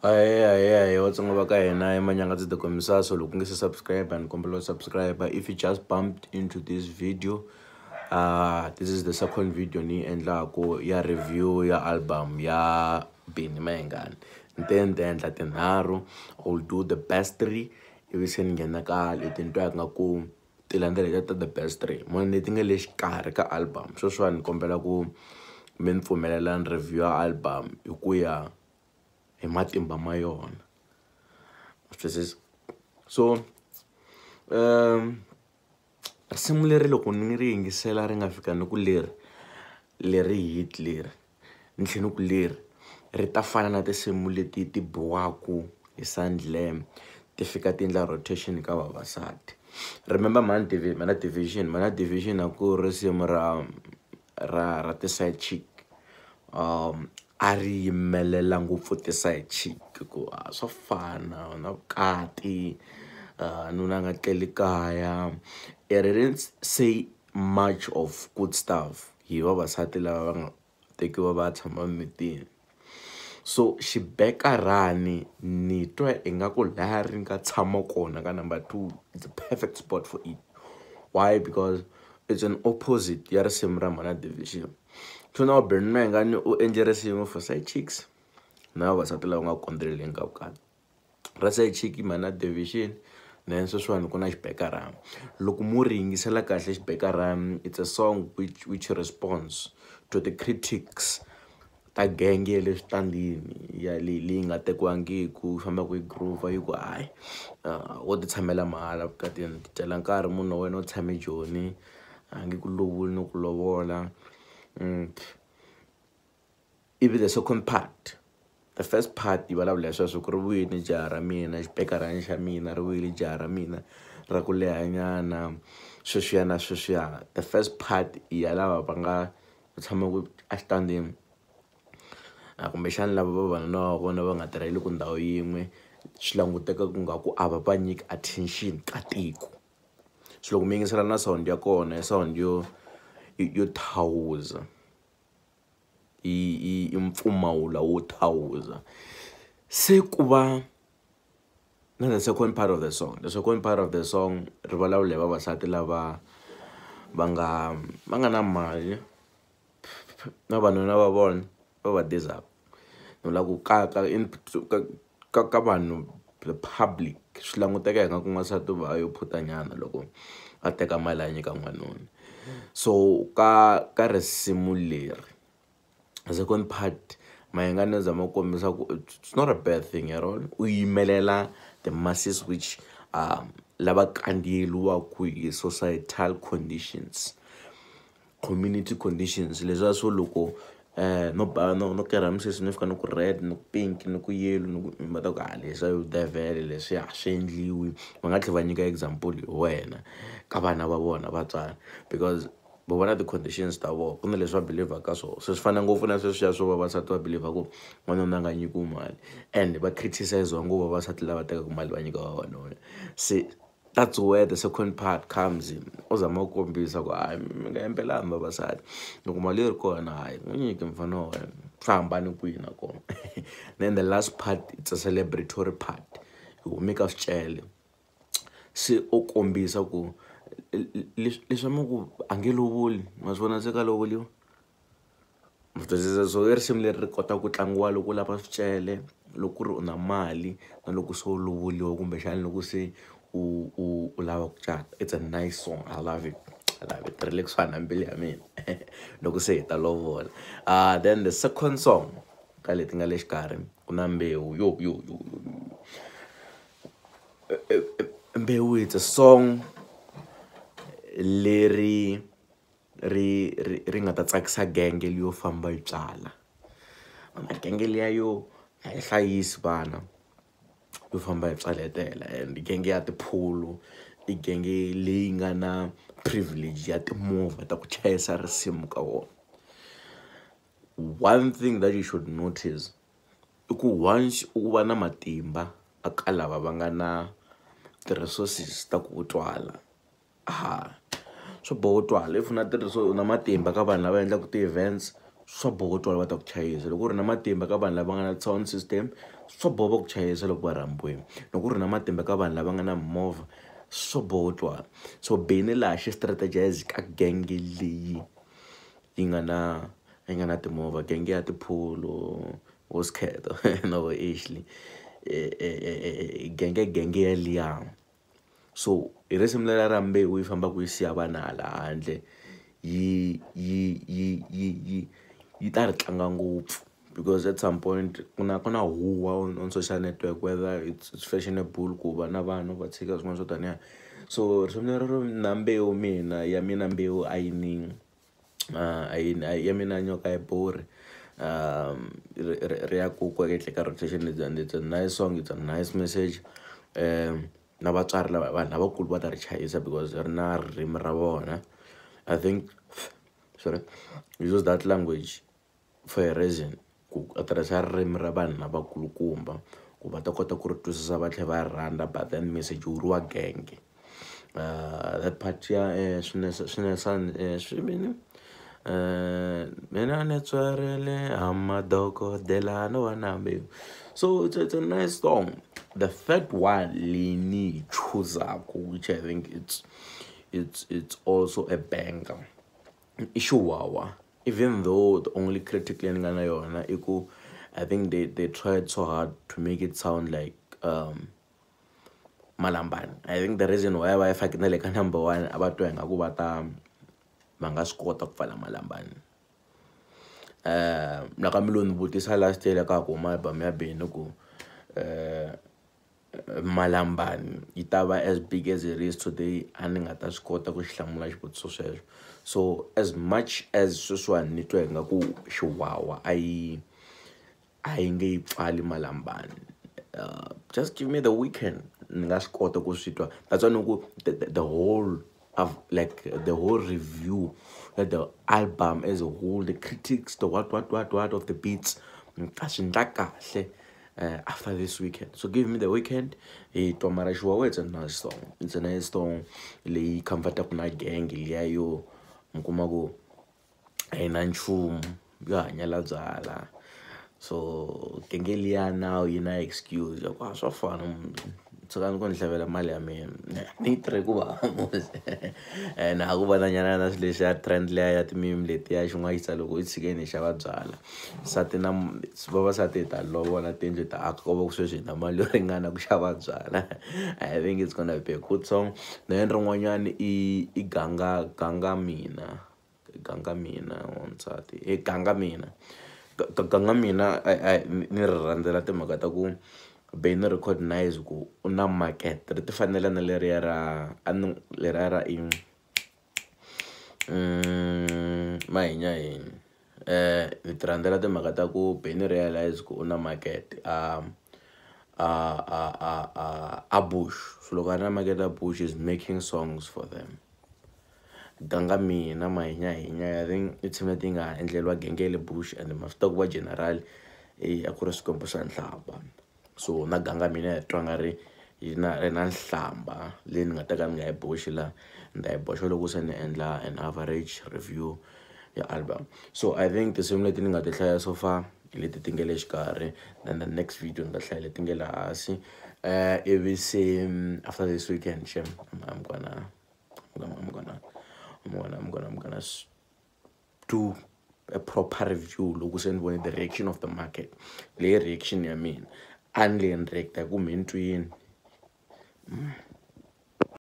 Aye, Xitsonga va ka hina manyanga ndzi tikomisa so loko nge se subscribe and kombela subscribe. If you just bumped into this video, this is the second video ni endlaku ya review ya album ya Mayengani. Ntende endla tinharhu, I will do the best 3 ivi se ni nghena ka leti ni twaka ngaku ti landzeleta the best 3 mona leti nga le xikarhi ka album. Sweswiwani ni kombela ku mi ni pfumelela ni review ya album hi ku ya hi matimba ma yona. So risimu leri loko ni ri yingisela ri nga fika ni ku leri hit leri ni tlhela ni ku leri ri ta fana na tinsimu leti ti biwaku hi Sandlam ti fika ti endla rotation ka vavasati. Remember Mana Division a ku risimu ra ti-side chick a ri yimelela ngopfu ti-side chick ku swa fana na vukati nuna nga tleli kaya. It didn't say much of good stuff hi vavasati lava va nga tekiwa va tshama mitini. So Xibekarani ni twa ingaku laha ri nga tshama kona ka number 2 it's a perfect spot for it. Why? Because it's an opposite ya risimu ra Mana Division. Tuna Mayengani u endle risimu for side chicks na vavasati lava nga kondeleleni ka vukati. Ra side chick Mana Division then sweswiwani ku na Xibekarani. Loko mu ri yingisela kahle Xibekarani, it's a song which responds to the critics ta genge le switandini ya leyi nga tekiwangiku famba ku groove yi ku hayi wo ti tshamela mahala vukatini ti tela nkarhi munhu wa wena u tshame joni a nge ku lovoli no ku lovola. Even the second part, the first part yi vulavula leswaku ku ri wini jaha ra mina Xibekarani xa mina ri wile jaha ra mina ra ku lehanyana sweswiya na sweswiya. The first part ya lava va nga tshamaku a xitandini kumbexana lava vavanuna va vona va nga tirheli ku ndhawu yin'we swi languteka ku nga ku a va va nyiki attention ka tiko. So loko mi yingisela na sound ya kona sound yo thawuza i mpfumawula wo thawuza. Se ku va na the second part of the song. The second part of the song ri vulavula hi vavasati lava va nga na mali na vanuna va vona va va dizaka no la ku ka vanhu the public swi languteka ingaku n'wansati va yo phutanyana loko a teka mali a nyika n'wanuna. So ka risimu leri the second part Mayengani u zama ku kombisa ku it's not a bad thing at all. U yimelela the masses which lava kandziyeliwaku hi societal conditions, community conditions. Leswiya swo loko no kerha misisi ni fika ni ku red ni ku pink ni ku yellow ni va ta ku leswiya devele leswiya swi endliwi. Va nga tlhela va nyika example hi wena ka vana va vona vatswari because va vona ti-conditions ta vona ku na leswi va believe ka swona. Se swi fana ngopfu na sweswiya swo vavasati va believe ku n'wanuna a nga nyikiwi mali and va criticize ngopfu vavasati lava tekaka mali va nyika vavanuna. Se that's where the second part comes in. U zama ku kombisa ku hayi mi nga yembelani vavasati loko mali yi ri kona hayi n'wi nyiki mfana wa wena swi hambani kwihi na kona. Then the last part it's a celebratory part hi ku mika swicele se u kombisa ku leswi ma ku a nge lovoli ma swi vona se ka lovoliwa. So i risimu leri ri kota ku tlangiwa loko u lava swicele, loko ku ri u na mali na loko se u lovoliwa kumbexana loko se u lava ku cata. It's a nice song. I love it. Ri le kusuhani na mbilu ya mina loko se hi ta lovola. Then the second song ka leti nga le xikarhi ku na Mbewu. Mbewu it's a song leri ri nga ta tsakisa genge leyo famba yi tswala. Genge liya yo a yi hlayisi vana yo famba yi tswaletela and genge ya tiphulu i genge leyi nga na privilege ya timovha ta ku chayisa risimu ka wona. One thing that you should notice i ku once u va na matimba aka lava va nga na ti-resources ta ku twala swo boha twala if na tirhiso na matimba ka vanhu lava endlaka ti-events swa boho twa va ta ku chayisa loko ri na matimba ka vanhu lava nga na sound system swa boho va ku chayisa loko va rhambiwile loko ri na matimba ka vanhu lava nga na movha swa boho twa so Beni laha xi strategize ka genge leyi yi nga na timovha genge ya tiphulo wo skheto no Ashley genge ya liya so hi risimu leri ra Mbewu yi famba ku yi siya vana hala handle yi ta ri tlanga ngopfu because at some point ku na huwa on social network whether it's fashionable ku va na vanhu va tshika swin'wana swo taniya so risimu leri na Mbewu ya mina Mbewu a yi ni ya mina nyoka yi bori ri ya ku etle ka rotation it's a nice song, it's a nice message na vatswari vanhu lavakulu va ta ri chayisa because ri na ririmi ra vona. I think sorry use that language for a reason ku tirhisa ririmi ra vanhu lavakulukumba ku va ta kota ku ri twisisa va tlhela va rhandza but then message wu ri wa genge that part ya swinene mina ni tswarile amadokodela no wana Mbewu so it's a nice song. The third one Lini Chuzaku, which I think it's also a banger. Xiwhawha, even though the only critically I think they tried so hard to make it sound like Malamban. I think the reason why I find like number one about doing a gubata manga squat of Fala Malamban. Nakamilun Butisa last year like a kuma by me benuku Malamban itava as big as it is today and ngata skota ku hlamula xivutiso sweswo so as much as sweswiwani ni twa nga ku Xiwhawha a yi nge yi pfali Malamban just give me the weekend ni nga swi kota ku swi twa that's why ni ku the whole of like the whole review the album as a whole the critics the what of the beats a swi ndla kahle after this weekend. So give me the weekend. Tomara Xiwhawha, it's a nice song. It's a nice song. Le comforta kuna gang liayo mkumago aina nchumu ya hanyala dzala. So genge liya now yina excuse yakwa swa fana tsaka ngo ndlavela mali ya mina ni tre ku va na ku vana nyana na leswi ya trend leya ya timimi leti ya xin'wana loko i tshikeni xa vabyala sati na vavasati ta lovola tindlu ta aka ko va ku sweswi na mali yo ringana ku xava byala. I think it's gonna be a good song. Then rin'wanyani i Ganga Mina wansati Ganga Mina Ganga Mina ni ri rhandzela timhaka ta ku Beni recognize ku una market ri ti fanela na leriya ra in mahenya yini ni ti rhandzela timhaka ta ku Beni realize ku una market a Bush so loko a ri na market a Bush is making songs for them. Ganga Mina mahenya I think it's something endlelwa genge le Bush and mafita ku va general a ku ri swikombo swa nhlamba so na Ganga Mina ya twa nga ri na nhlamba leyi ni nga ta ka ni nga yi boxi la ni ta yi boxa loko se ni endla an average review ya album. So I think tinsimu leti ni nga ti hlaya so far leti ti nge le xikarhi then the next video ni ta hlaya leti nge le hansi ivi se after this weekend I'm gonna do a proper review loko se ni vone the reaction of the market leyi reaction ya mina and le ni reacta ku me ni twini